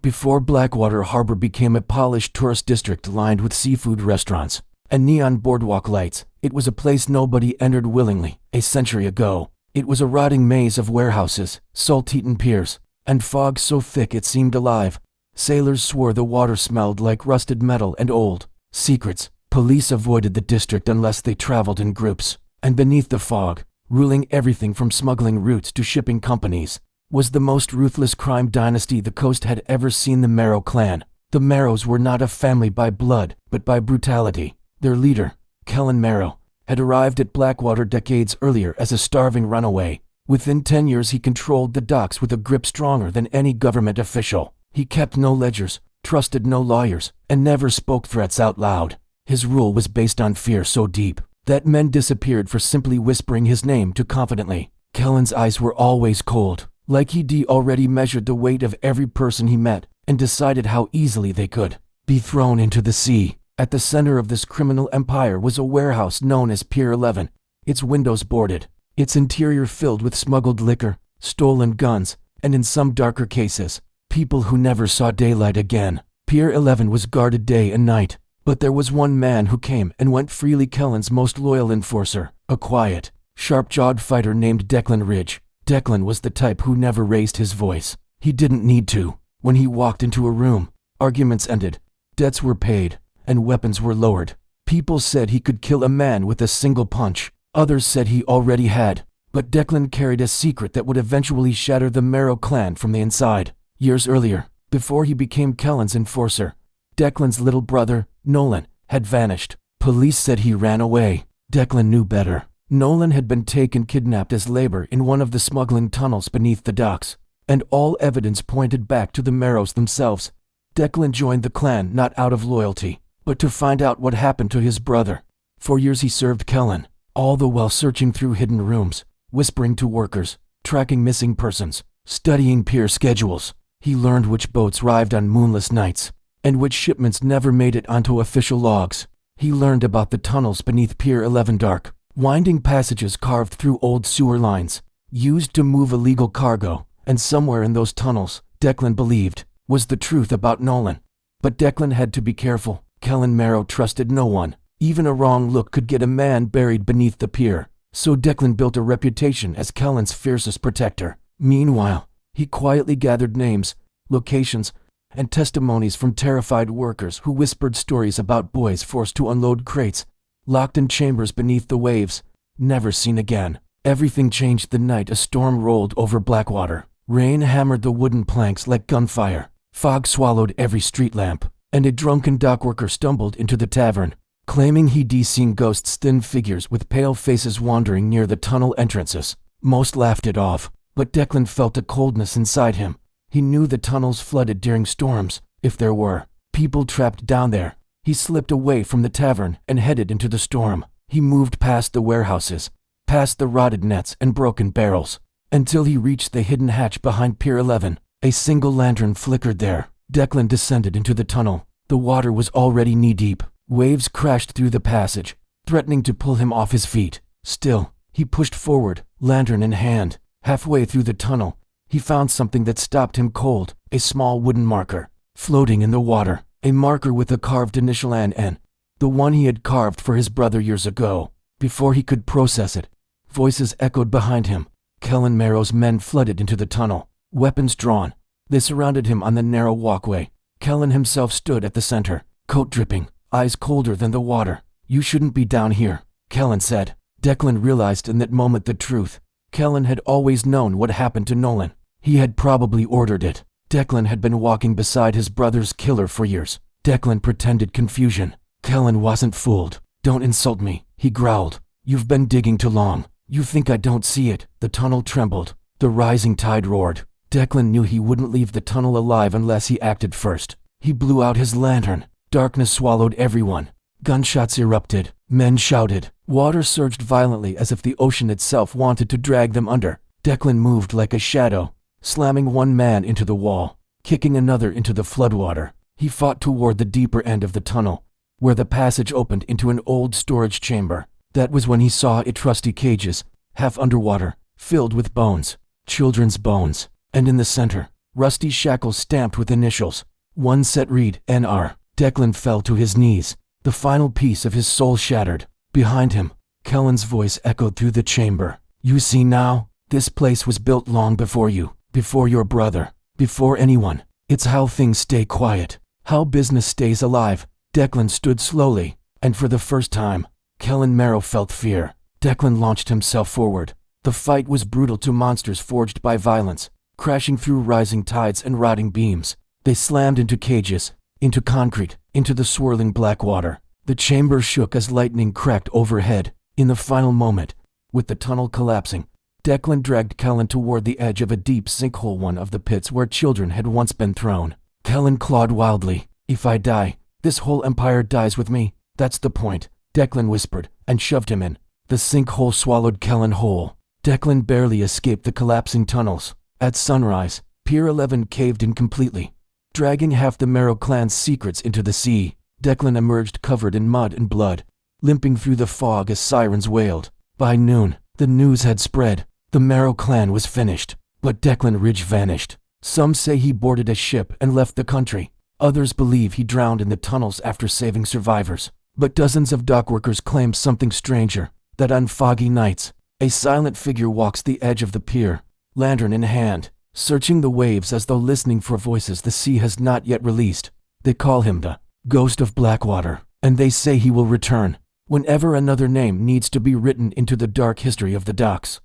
Before Blackwater Harbor became a polished tourist district lined with seafood restaurants and neon boardwalk lights, it was a place nobody entered willingly. A century ago, it was a rotting maze of warehouses, salt-eaten piers, and fog so thick it seemed alive. Sailors swore the water smelled like rusted metal and old secrets. Police avoided the district unless they traveled in groups. And beneath the fog, ruling everything from smuggling routes to shipping companies, was the most ruthless crime dynasty the coast had ever seen, the Marrow Clan. The Marrows were not a family by blood, but by brutality. Their leader, Declan Marrow, had arrived at Blackwater decades earlier as a starving runaway. Within 10 years he controlled the docks with a grip stronger than any government official. He kept no ledgers, trusted no lawyers, and never spoke threats out loud. His rule was based on fear so deep that men disappeared for simply whispering his name too confidently. Kellen's eyes were always cold, like he'd already measured the weight of every person he met and decided how easily they could be thrown into the sea. At the center of this criminal empire was a warehouse known as Pier 11, its windows boarded, its interior filled with smuggled liquor, stolen guns, and in some darker cases, people who never saw daylight again. Pier 11 was guarded day and night, but there was one man who came and went freely, Kellen's most loyal enforcer, a quiet, sharp-jawed fighter named Declan Ridge. Declan was the type who never raised his voice. He didn't need to. When he walked into a room, arguments ended, debts were paid, and weapons were lowered. People said he could kill a man with a single punch. Others said he already had. But Declan carried a secret that would eventually shatter the Marrow Clan from the inside. Years earlier, before he became Kellen's enforcer, Declan's little brother, Nolan, had vanished. Police said he ran away. Declan knew better. Nolan had been kidnapped as labor in one of the smuggling tunnels beneath the docks, and all evidence pointed back to the Marrows themselves. Declan joined the clan not out of loyalty, but to find out what happened to his brother. For years he served Kellen, all the while searching through hidden rooms, whispering to workers, tracking missing persons, studying pier schedules. He learned which boats arrived on moonless nights, and which shipments never made it onto official logs. He learned about the tunnels beneath Pier 11, dark, winding passages carved through old sewer lines, used to move illegal cargo, and somewhere in those tunnels, Declan believed, was the truth about Nolan. But Declan had to be careful. Declan Marrow trusted no one. Even a wrong look could get a man buried beneath the pier. So Declan built a reputation as Kellen's fiercest protector. Meanwhile, he quietly gathered names, locations, and testimonies from terrified workers who whispered stories about boys forced to unload crates, locked in chambers beneath the waves, never seen again. Everything changed the night a storm rolled over Blackwater. Rain hammered the wooden planks like gunfire. Fog swallowed every street lamp, and a drunken dockworker stumbled into the tavern, claiming he'd seen ghosts, thin figures with pale faces wandering near the tunnel entrances. Most laughed it off, but Declan felt a coldness inside him. He knew the tunnels flooded during storms, if there were people trapped down there. He slipped away from the tavern and headed into the storm. He moved past the warehouses, past the rotted nets and broken barrels, until he reached the hidden hatch behind Pier 11. A single lantern flickered there. Declan descended into the tunnel. The water was already knee-deep. Waves crashed through the passage, threatening to pull him off his feet. Still, he pushed forward, lantern in hand. Halfway through the tunnel, he found something that stopped him cold, a small wooden marker, floating in the water, a marker with a carved initial N, the one he had carved for his brother years ago. Before he could process it, voices echoed behind him. Declan Marrow's men flooded into the tunnel, weapons drawn. They surrounded him on the narrow walkway. Declan himself stood at the center, coat dripping, eyes colder than the water. "You shouldn't be down here," Declan said. Declan realized in that moment the truth. Declan had always known what happened to Nolan. He had probably ordered it. Declan had been walking beside his brother's killer for years. Declan pretended confusion. Declan wasn't fooled. "Don't insult me," he growled. "You've been digging too long. You think I don't see it." The tunnel trembled. The rising tide roared. Declan knew he wouldn't leave the tunnel alive unless he acted first. He blew out his lantern. Darkness swallowed everyone. Gunshots erupted. Men shouted. Water surged violently as if the ocean itself wanted to drag them under. Declan moved like a shadow, slamming one man into the wall, kicking another into the floodwater. He fought toward the deeper end of the tunnel, where the passage opened into an old storage chamber. That was when he saw its rusty cages, half underwater, filled with bones, children's bones. And in the center, rusty shackles stamped with initials. One set read, NR. Declan fell to his knees, the final piece of his soul shattered. Behind him, Kellen's voice echoed through the chamber. You see now, this place was built long before you, before your brother, before anyone. It's how things stay quiet, how business stays alive. Declan stood slowly, and for the first time, Kellen Marrow felt fear. Declan launched himself forward. The fight was brutal to monsters forged by violence, crashing through rising tides and rotting beams. They slammed into cages, into concrete, into the swirling black water. The chamber shook as lightning cracked overhead. In the final moment, with the tunnel collapsing, Declan dragged Kellen toward the edge of a deep sinkhole, one of the pits where children had once been thrown. Kellen clawed wildly. If I die, this whole empire dies with me. That's the point, Declan whispered, and shoved him in. The sinkhole swallowed Kellen whole. Declan barely escaped the collapsing tunnels. At sunrise, Pier 11 caved in completely, dragging half the Marrow Clan's secrets into the sea. Declan emerged covered in mud and blood, limping through the fog as sirens wailed. By noon, the news had spread. The Marrow Clan was finished, but Declan Ridge vanished. Some say he boarded a ship and left the country. Others believe he drowned in the tunnels after saving survivors. But dozens of dockworkers claim something stranger, that on foggy nights, a silent figure walks the edge of the pier, lantern in hand, searching the waves as though listening for voices the sea has not yet released. They call him the Ghost of Blackwater, and they say he will return whenever another name needs to be written into the dark history of the docks.